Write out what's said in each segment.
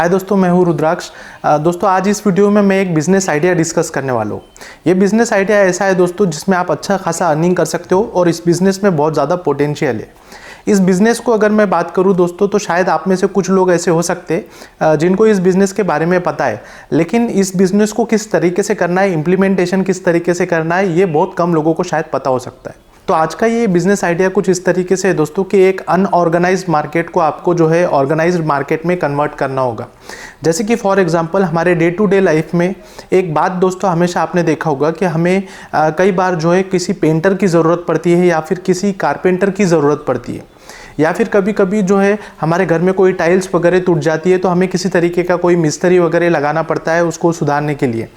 हाय दोस्तों, मैं हूँ रुद्राक्ष। दोस्तों आज इस वीडियो में मैं एक बिज़नेस आइडिया डिस्कस करने वाला हूँ। ये बिज़नेस आइडिया ऐसा है दोस्तों जिसमें आप अच्छा खासा अर्निंग कर सकते हो और इस बिज़नेस में बहुत ज़्यादा पोटेंशियल है। इस बिज़नेस को अगर मैं बात करूँ दोस्तों तो शायद आप में से कुछ लोग ऐसे हो सकते हैं जिनको इस बिज़नेस के बारे में पता है, लेकिन इस बिज़नेस को किस तरीके से करना है, इम्प्लीमेंटेशन किस तरीके से करना है, ये बहुत कम लोगों को शायद पता हो सकता है। तो आज का ये बिज़नेस आइडिया कुछ इस तरीके से है दोस्तों कि एक अनऑर्गेनाइज्ड मार्केट को आपको जो है ऑर्गेनाइज्ड मार्केट में कन्वर्ट करना होगा। जैसे कि फॉर एग्जांपल हमारे डे टू डे लाइफ में एक बात दोस्तों हमेशा आपने देखा होगा कि हमें कई बार जो है किसी पेंटर की ज़रूरत पड़ती है या फिर किसी कारपेंटर की ज़रूरत पड़ती है, या फिर कभी कभी जो है हमारे घर में कोई टाइल्स वगैरह टूट जाती है तो हमें किसी तरीके का कोई मिस्त्री वगैरह लगाना पड़ता है उसको सुधारने के लिए,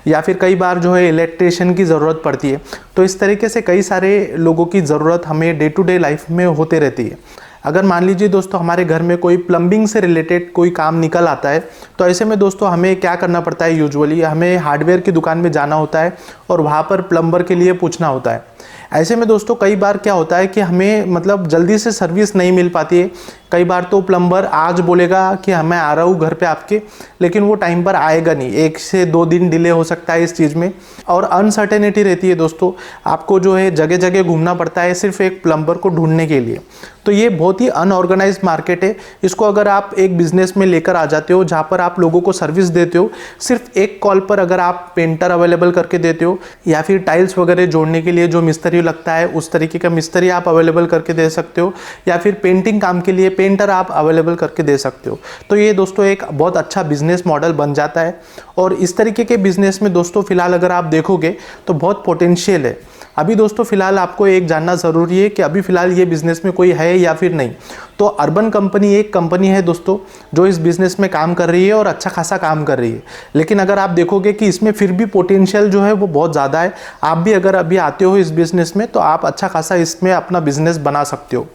या फिर कई बार जो है इलेक्ट्रिशियन की ज़रूरत पड़ती है। तो इस तरीके से कई सारे लोगों की ज़रूरत हमें डे टू डे लाइफ में होते रहती है। अगर मान लीजिए दोस्तों हमारे घर में कोई प्लम्बिंग से रिलेटेड कोई काम निकल आता है तो ऐसे में दोस्तों हमें क्या करना पड़ता है, यूजुअली हमें हार्डवेयर की दुकान में जाना होता है और वहाँ पर प्लम्बर के लिए पूछना होता है। ऐसे में दोस्तों कई बार क्या होता है कि हमें मतलब जल्दी से सर्विस नहीं मिल पाती है। कई बार तो प्लम्बर आज बोलेगा कि मैं आ रहा हूँ घर पे आपके, लेकिन वो टाइम पर आएगा नहीं, 1 से 2 दिन डिले हो सकता है इस चीज़ में। और अनसर्टेनिटी रहती है दोस्तों, आपको जो है जगह जगह घूमना पड़ता है सिर्फ एक प्लम्बर को ढूंढने के लिए। तो ये बहुत ही अनऑर्गेनाइज्ड मार्केट है। इसको अगर आप एक बिजनेस में लेकर आ जाते हो जहाँ पर आप लोगों को सर्विस देते हो, सिर्फ एक कॉल पर अगर आप पेंटर अवेलेबल करके देते हो या फिर टाइल्स वगैरह जोड़ने के लिए जो मिस्त्री लगता है उस तरीके का मिस्त्री आप अवेलेबल करके दे सकते हो, या फिर पेंटिंग काम के लिए पेंटर आप अवेलेबल करके दे सकते हो, तो ये दोस्तों एक बहुत अच्छा बिजनेस मॉडल बन जाता है। और इस तरीके के बिजनेस में दोस्तों फिलहाल अगर आप देखोगे तो बहुत पोटेंशियल है। अभी दोस्तों फिलहाल आपको एक जानना ज़रूरी है कि अभी फ़िलहाल ये बिज़नेस में कोई है या फिर नहीं। तो अर्बन कंपनी एक कंपनी है दोस्तों जो इस बिज़नेस में काम कर रही है और अच्छा खासा काम कर रही है, लेकिन अगर आप देखोगे कि इसमें फिर भी पोटेंशियल जो है वो बहुत ज़्यादा है। आप भी अगर अभी आते हो इस बिज़नेस में तो आप अच्छा खासा इसमें अपना बिज़नेस बना सकते हो।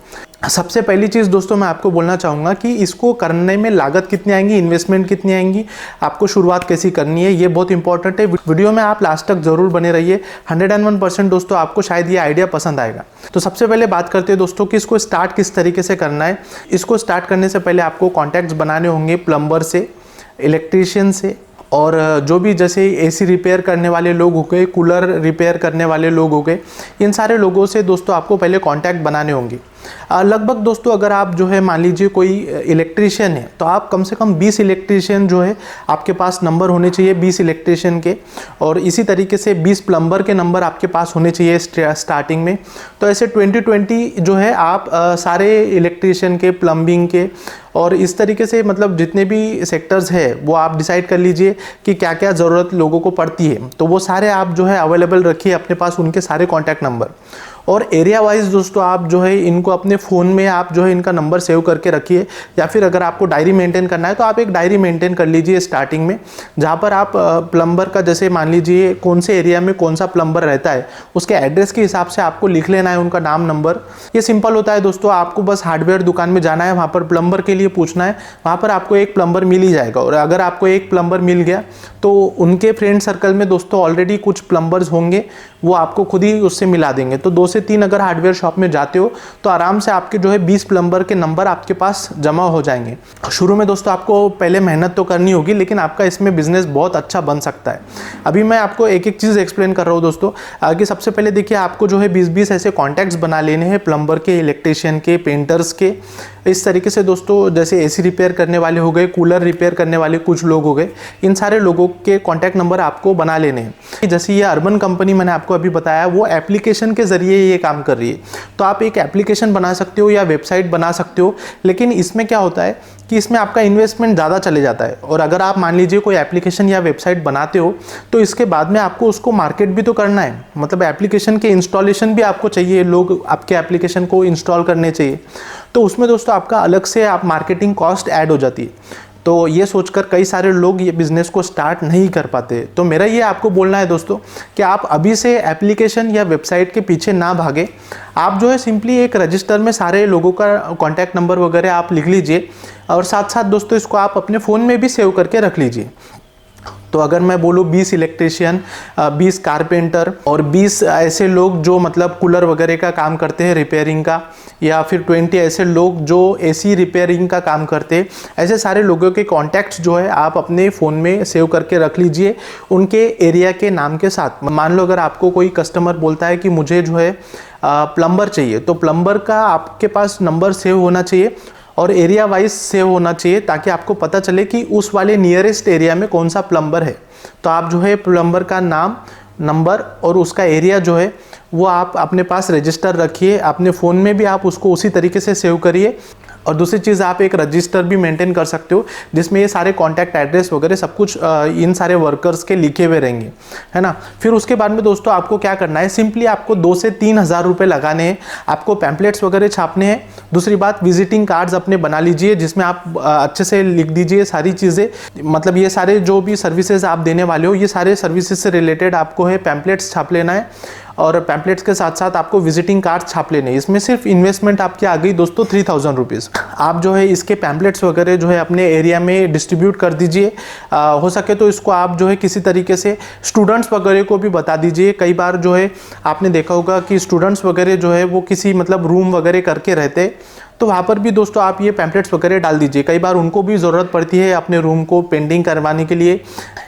सबसे पहली चीज़ दोस्तों मैं आपको बोलना चाहूँगा कि इसको करने में लागत कितनी आएंगी, इन्वेस्टमेंट कितनी आएंगी, आपको शुरुआत कैसी करनी है, ये बहुत इंपॉर्टेंट है। वीडियो में आप लास्ट तक ज़रूर बने रहिए। 101% दोस्तों आपको शायद ये आइडिया पसंद आएगा। तो सबसे पहले बात करते हैं दोस्तों कि इसको स्टार्ट किस तरीके से करना है। इसको स्टार्ट करने से पहले आपको कॉन्टैक्ट्स बनाने होंगे प्लम्बर से, इलेक्ट्रीशियन से, और जो भी जैसे एसी रिपेयर करने वाले लोग हो गए, कूलर रिपेयर करने वाले लोग हो गए, इन सारे लोगों से दोस्तों आपको पहले कांटेक्ट बनाने होंगे। लगभग दोस्तों अगर आप जो है मान लीजिए कोई इलेक्ट्रीशियन है तो आप कम से कम 20 इलेक्ट्रीशियन जो है आपके पास नंबर होने चाहिए, 20 इलेक्ट्रीशियन के, और इसी तरीके से 20 प्लम्बर के नंबर आपके पास होने चाहिए स्टार्टिंग में। तो ऐसे 20-20 जो है आप सारे इलेक्ट्रीशियन के, प्लम्बिंग के और इस तरीके से मतलब जितने भी सेक्टर्स है वो आप डिसाइड कर लीजिए कि क्या क्या ज़रूरत लोगों को पड़ती है, तो वो सारे आप जो है अवेलेबल रखिए अपने पास उनके सारे कॉन्टैक्ट नंबर। और एरिया वाइज दोस्तों आप जो है इनको अपने फ़ोन में आप जो है इनका नंबर सेव करके रखिए, या फिर अगर आपको डायरी मेंटेन करना है तो आप एक डायरी मेंटेन कर लीजिए स्टार्टिंग में, जहाँ पर आप प्लम्बर का जैसे मान लीजिए कौन से एरिया में कौन सा प्लम्बर रहता है उसके एड्रेस के हिसाब से आपको लिख लेना है उनका नाम, नंबर। ये सिंपल होता है दोस्तों, आपको बस हार्डवेयर दुकान में जाना है, वहाँ पर प्लम्बर के लिए पूछना है, वहाँ पर आपको एक प्लम्बर मिल ही जाएगा। और अगर आपको एक प्लम्बर मिल गया तो उनके फ्रेंड सर्कल में दोस्तों ऑलरेडी कुछ प्लम्बर्स होंगे, वो आपको खुद ही उससे मिला देंगे। तो 2 से 3 अगर हार्डवेयर शॉप में जाते हो तो आराम से आपके जो है 20 प्लम्बर के नंबर आपके पास जमा हो जाएंगे। शुरू में दोस्तों आपको पहले मेहनत तो करनी होगी, लेकिन आपका इसमें बिजनेस बहुत अच्छा बन सकता है। अभी मैं आपको एक एक चीज़ एक्सप्लेन कर रहा हूँ दोस्तों। कि सबसे पहले देखिए आपको जो है 20-20 ऐसे कॉन्टैक्ट्स बना लेने हैं, प्लम्बर के, इलेक्ट्रीशियन के, पेंटर्स के। इस तरीके से दोस्तों जैसे एसी रिपेयर करने वाले हो गए, कूलर रिपेयर करने वाले कुछ लोग हो गए, इन सारे लोगों के कॉन्टैक्ट नंबर आपको बना लेने हैं। जैसे ये अर्बन कंपनी मैंने आपको अभी बताया, वो एप्लीकेशन के ज़रिए ये काम कर रही है, तो आप एक एप्लीकेशन बना सकते हो या वेबसाइट बना सकते हो। लेकिन इसमें क्या होता है कि इसमें आपका इन्वेस्टमेंट ज़्यादा चले जाता है, और अगर आप मान लीजिए कोई एप्लीकेशन या वेबसाइट बनाते हो तो इसके बाद में आपको उसको मार्केट भी तो करना है, मतलब एप्लीकेशन के इंस्टॉलेशन भी आपको चाहिए, लोग आपके एप्लीकेशन को इंस्टॉल करने चाहिए। तो उसमें दोस्तों आपका अलग से आप मार्केटिंग कॉस्ट ऐड हो जाती है। तो ये सोचकर कई सारे लोग ये बिज़नेस को स्टार्ट नहीं कर पाते। तो मेरा ये आपको बोलना है दोस्तों कि आप अभी से एप्लीकेशन या वेबसाइट के पीछे ना भागे। आप जो है सिंपली एक रजिस्टर में सारे लोगों का कॉन्टैक्ट नंबर वगैरह आप लिख लीजिए, और साथ साथ दोस्तों इसको आप अपने फ़ोन में भी सेव करके रख लीजिए। तो अगर मैं बोलूँ 20 इलेक्ट्रिशियन, 20 कारपेंटर और 20 ऐसे लोग जो मतलब कूलर वगैरह का काम करते हैं रिपेयरिंग का, या फिर 20 ऐसे लोग जो एसी रिपेयरिंग का काम करते हैं, ऐसे सारे लोगों के कॉन्टैक्ट्स जो है आप अपने फ़ोन में सेव करके रख लीजिए उनके एरिया के नाम के साथ। मान लो अगर आपको कोई कस्टमर बोलता है कि मुझे जो है प्लम्बर चाहिए, तो प्लम्बर का आपके पास नंबर सेव होना चाहिए और एरिया वाइज सेव होना चाहिए, ताकि आपको पता चले कि उस वाले नियरेस्ट एरिया में कौन सा प्लम्बर है। तो आप जो है प्लम्बर का नाम, नंबर और उसका एरिया जो है वो आप अपने पास रजिस्टर रखिए, अपने फ़ोन में भी आप उसको उसी तरीके से सेव करिए। और दूसरी चीज़, आप एक रजिस्टर भी मेंटेन कर सकते हो जिसमें ये सारे कॉन्टैक्ट एड्रेस वगैरह सब कुछ इन सारे वर्कर्स के लिखे हुए रहेंगे, है ना। फिर उसके बाद में दोस्तों आपको क्या करना है, सिंपली आपको 2 से 3 हज़ार रुपये लगाने हैं, आपको पैम्पलेट्स वगैरह छापने हैं। दूसरी बात, विजिटिंग कार्ड्स अपने बना लीजिए जिसमें आप अच्छे से लिख दीजिए सारी चीज़ें, मतलब ये सारे जो भी सर्विसेज आप देने वाले हो, ये सारे सर्विसेज से रिलेटेड आपको है पैम्पलेट्स छाप लेना है। और पैम्पलेट्स के साथ साथ आपको विजिटिंग कार्ड छाप लेने। इसमें सिर्फ इन्वेस्टमेंट आपकी आ गई दोस्तों 3000 रुपीज़। आप जो है इसके पैम्पलेट्स वगैरह जो है अपने एरिया में डिस्ट्रीब्यूट कर दीजिए। हो सके तो इसको आप जो है किसी तरीके से स्टूडेंट्स वगैरह को भी बता दीजिए। कई बार जो है आपने देखा होगा कि स्टूडेंट्स वगैरह जो है वो किसी मतलब रूम वगैरह करके रहते, तो वहाँ पर भी दोस्तों आप ये पैम्पलेट्स वगैरह डाल दीजिए। कई बार उनको भी ज़रूरत पड़ती है अपने रूम को पेंटिंग करवाने के लिए,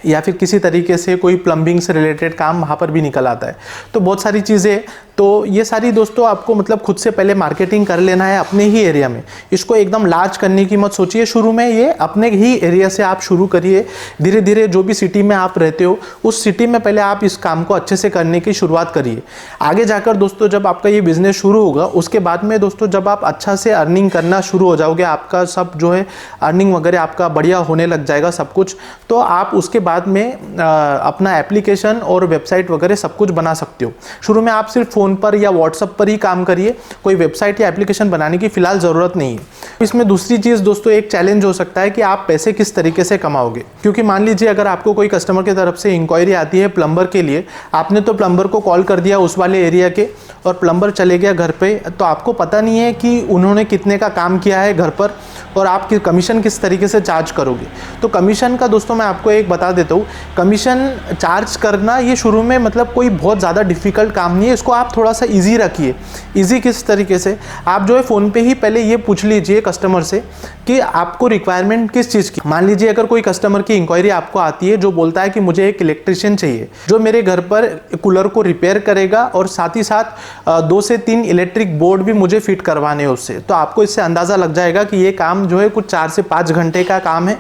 या फिर किसी तरीके से कोई प्लम्बिंग से रिलेटेड काम वहाँ पर भी निकल आता है। तो बहुत सारी चीज़ें, तो ये सारी दोस्तों आपको मतलब खुद से पहले मार्केटिंग कर लेना है अपने ही एरिया में। इसको एकदम लार्ज करने की मत सोचिए, शुरू में ये अपने ही एरिया से आप शुरू करिए। धीरे धीरे जो भी सिटी में आप रहते हो उस सिटी में पहले आप इस काम को अच्छे से करने की शुरुआत करिए। आगे जाकर दोस्तों जब आपका ये बिज़नेस शुरू होगा, उसके बाद में दोस्तों जब आप अच्छा से अर्निंग करना शुरू हो जाओगे, आपका सब जो है अर्निंग वगैरह आपका बढ़िया होने लग जाएगा सब कुछ, तो आप उसके बाद में अपना एप्लीकेशन और वेबसाइट वगैरह सब कुछ बना सकते हो। शुरू में आप सिर्फ फ़ोन पर या व्हाट्सएप पर ही काम करिए, कोई वेबसाइट या एप्लीकेशन बनाने की फ़िलहाल ज़रूरत नहीं है। इसमें दूसरी चीज़ दोस्तों एक चैलेंज हो सकता है कि आप पैसे किस तरीके से कमाओगे, क्योंकि मान लीजिए अगर आपको कोई कस्टमर की तरफ से इंक्वायरी आती है प्लम्बर के लिए, आपने तो प्लम्बर को कॉल कर दिया उस वाले एरिया के और प्लम्बर चले गया घर पे, तो आपको पता नहीं है कि उन्होंने कितने का काम किया है घर पर और आप कमीशन किस तरीके से चार्ज करोगे। तो कमीशन का दोस्तों मैं आपको एक बता देता हूँ, कमीशन चार्ज करना ये शुरू में मतलब कोई बहुत ज़्यादा डिफ़िकल्ट काम नहीं है। इसको आप थोड़ा सा इजी रखिए। इजी किस तरीके से, आप जो है फ़ोन पे ही पहले ये पूछ लीजिए कस्टमर से कि आपको रिक्वायरमेंट किस चीज़ की। मान लीजिए अगर कोई कस्टमर की इंक्वायरी आपको आती है जो बोलता है कि मुझे एक इलेक्ट्रिशियन चाहिए जो मेरे घर पर कूलर को रिपेयर करेगा और साथ ही साथ 2 से 3 इलेक्ट्रिक बोर्ड भी मुझे फिट करवाने हैं उससे, तो आपको इससे अंदाज़ा लग जाएगा कि ये काम जो है कुछ 4 से 5 घंटे का काम है।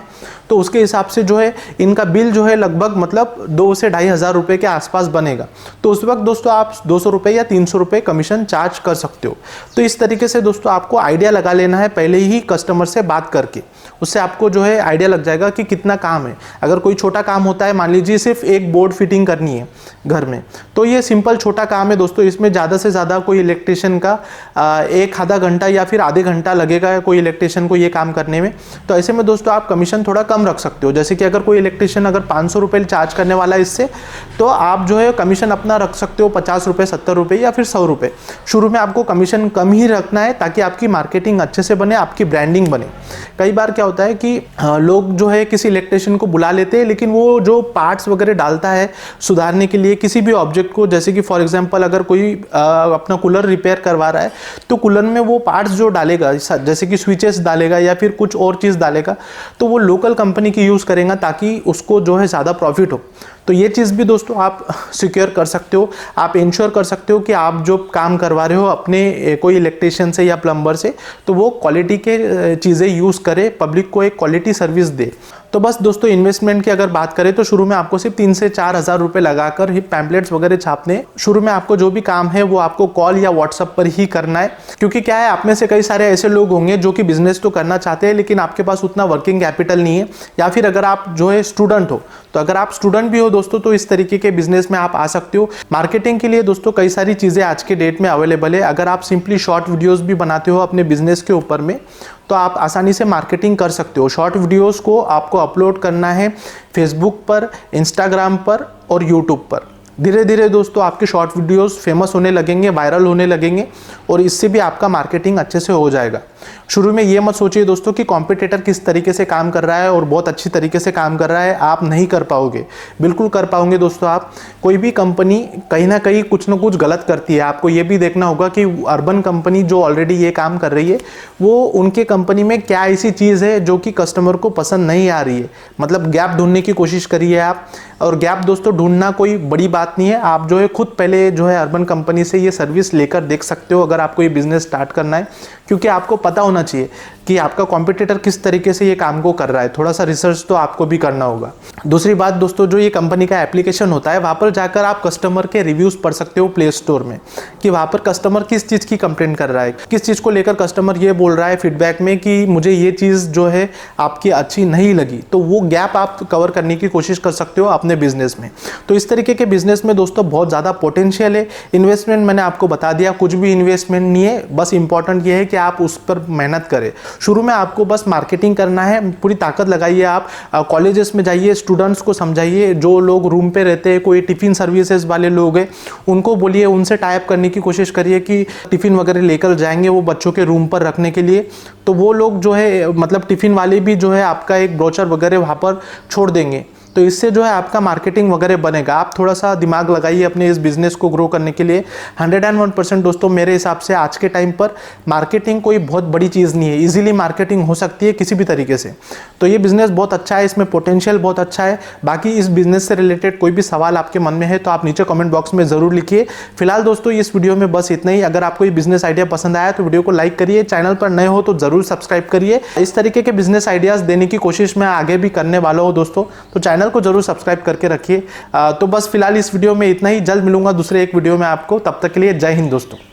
तो उसके हिसाब से जो है इनका बिल जो है लगभग मतलब 2 से 2,500 रुपये के आसपास बनेगा। तो उस वक्त दोस्तों आप 200 रुपये या 300 रुपये कमीशन चार्ज कर सकते हो। तो इस तरीके से दोस्तों आपको आइडिया लगा लेना है पहले ही कस्टमर से बात करके, उससे आपको जो है आइडिया लग जाएगा कि कितना काम है। अगर कोई छोटा काम होता है, मान लीजिए सिर्फ एक बोर्ड फिटिंग करनी है घर में, तो ये सिंपल छोटा काम है दोस्तों, इसमें ज़्यादा से ज़्यादा कोई इलेक्ट्रिशियन का 1 आधा घंटा या फिर आधे घंटा लगेगा कोई इलेक्ट्रिशियन को ये काम करने में। तो ऐसे में दोस्तों आप कमीशन थोड़ा कम रख सकते हो। जैसे कि अगर कोई इलेक्ट्रिशियन अगर 500 रुपये चार्ज करने वाला है इससे, तो आप जो है कमीशन अपना रख सकते हो 50 रुपये, 70 रुपये या फिर 100 रुपये। शुरू में आपको कमीशन कम ही रखना है ताकि आपकी मार्केटिंग अच्छे से बने, आपकी ब्रांडिंग बने। कई बार क्या होता है कि लोग जो है किसी इलेक्ट्रिशियन को बुला लेते हैं, लेकिन वो जो पार्ट्स वगैरह डालता है सुधारने के लिए किसी भी ऑब्जेक्ट को, जैसे कि फॉर एग्जांपल अगर कोई अपना कूलर रिपेयर करवा रहा है तो कूलर में वो पार्ट्स जो डालेगा, जैसे कि स्विचेस डालेगा या फिर कुछ और चीज़ डालेगा, तो वो लोकल कंपनी की यूज़ करेगा ताकि उसको जो है ज़्यादा प्रॉफिट हो। तो ये चीज़ भी दोस्तों आप सिक्योर कर सकते हो, आप इंश्योर कर सकते हो कि आप जो काम करवा रहे हो अपने कोई इलेक्ट्रिशियन से या प्लम्बर से, तो वो क्वालिटी के चीज़ें यूज़ करे, पब्लिक को एक क्वालिटी सर्विस दे। तो बस दोस्तों इन्वेस्टमेंट की अगर बात करें तो शुरू में आपको सिर्फ 3 से 4 हज़ार रुपये लगाकर ही पैम्पलेट्स वगैरह छापने। शुरू में आपको जो भी काम है वो आपको कॉल या व्हाट्सएप पर ही करना है, क्योंकि क्या है, आप में से कई सारे ऐसे लोग होंगे जो कि बिजनेस तो करना चाहते हैं लेकिन आपके पास उतना वर्किंग कैपिटल नहीं है, या फिर अगर आप जो है स्टूडेंट हो, तो अगर आप स्टूडेंट भी हो दोस्तों तो इस तरीके के बिजनेस में आप आ सकते हो। मार्केटिंग के लिए दोस्तों कई सारी चीज़ें आज के डेट में अवेलेबल है। अगर आप सिंपली शॉर्ट वीडियोस भी बनाते हो अपने बिजनेस के ऊपर में, तो आप आसानी से मार्केटिंग कर सकते हो। शॉर्ट वीडियोस को आपको अपलोड करना है फेसबुक पर, इंस्टाग्राम पर और यूट्यूब पर। धीरे धीरे दोस्तों आपके शॉर्ट वीडियोस फेमस होने लगेंगे, वायरल होने लगेंगे और इससे भी आपका मार्केटिंग अच्छे से हो जाएगा। शुरू में ये मत सोचिए दोस्तों कि कॉम्पिटिटर किस तरीके से काम कर रहा है और बहुत अच्छी तरीके से काम कर रहा है, आप नहीं कर पाओगे। बिल्कुल कर पाओगे दोस्तों। आप कोई भी कंपनी कहीं ना कहीं कुछ ना कुछ गलत करती है। आपको ये भी देखना होगा कि अर्बन कंपनी जो ऑलरेडी ये काम कर रही है, वो उनके कंपनी में क्या ऐसी चीज़ है जो कि कस्टमर को पसंद नहीं आ रही है। मतलब गैप ढूंढने की कोशिश करिए आप। और गैप दोस्तों ढूंढना कोई बड़ी बात नहीं है। आप जो है खुद पहले जो है अर्बन कंपनी से ये सर्विस लेकर देख सकते हो अगर आपको ये बिजनेस स्टार्ट करना है, क्योंकि आपको पता होना चाहिए कि आपका कॉम्पिटिटर किस तरीके से ये काम को कर रहा है। थोड़ा सा रिसर्च तो आपको भी करना होगा। दूसरी बात दोस्तों, जो ये कंपनी का एप्लीकेशन होता है, वहाँ पर जाकर आप कस्टमर के रिव्यूज़ पढ़ सकते हो प्ले स्टोर में, कि वहाँ पर कस्टमर किस चीज़ की कंप्लेंट कर रहा है, किस चीज़ को लेकर कस्टमर ये बोल रहा है फीडबैक में कि मुझे ये चीज़ जो है आपकी अच्छी नहीं लगी। तो वो गैप आप कवर करने की कोशिश कर सकते हो अपने बिजनेस में। तो इस तरीके के बिजनेस में दोस्तों बहुत ज़्यादा पोटेंशियल है। इन्वेस्टमेंट मैंने आपको बता दिया, कुछ भी इन्वेस्टमेंट नहीं है, बस इंपॉर्टेंट ये है कि आप उस पर मेहनत करें। शुरू में आपको बस मार्केटिंग करना है, पूरी ताकत लगाइए। आप कॉलेजेस में जाइए, स्टूडेंट्स को समझाइए। जो लोग रूम पे रहते हैं, कोई टिफ़िन सर्विसेज वाले लोग हैं, उनको बोलिए, उनसे टाई अप करने की कोशिश करिए कि टिफ़िन वगैरह लेकर जाएंगे वो बच्चों के रूम पर रखने के लिए। तो वो लोग जो है मतलब टिफ़िन वाले भी जो है आपका एक ब्रोचर वगैरह वहाँ पर छोड़ देंगे। तो इससे जो है आपका मार्केटिंग वगैरह बनेगा। आप थोड़ा सा दिमाग लगाइए अपने इस बिज़नेस को ग्रो करने के लिए। 101% दोस्तों मेरे हिसाब से आज के टाइम पर मार्केटिंग कोई बहुत बड़ी चीज़ नहीं है। इजीली मार्केटिंग हो सकती है किसी भी तरीके से। तो ये बिज़नेस बहुत अच्छा है, इसमें पोटेंशियल बहुत अच्छा है। बाकी इस बिज़नेस से रिलेटेड कोई भी सवाल आपके मन में है तो आप नीचे कमेंट बॉक्स में ज़रूर लिखिए। फिलहाल दोस्तों इस वीडियो में बस इतना ही। अगर आपको ये बिज़नेस आइडिया पसंद आया तो वीडियो को लाइक करिए, चैनल पर नए हो तो ज़रूर सब्सक्राइब करिए। इस तरीके के बिज़नेस आइडियाज़ देने की कोशिश मैं आगे भी करने वाला हूँ दोस्तों, तो चैनल को जरूर सब्सक्राइब करके रखिए। तो बस फिलहाल इस वीडियो में इतना ही। जल्द मिलूंगा दूसरे एक वीडियो में आपको। तब तक के लिए जय हिंद दोस्तों।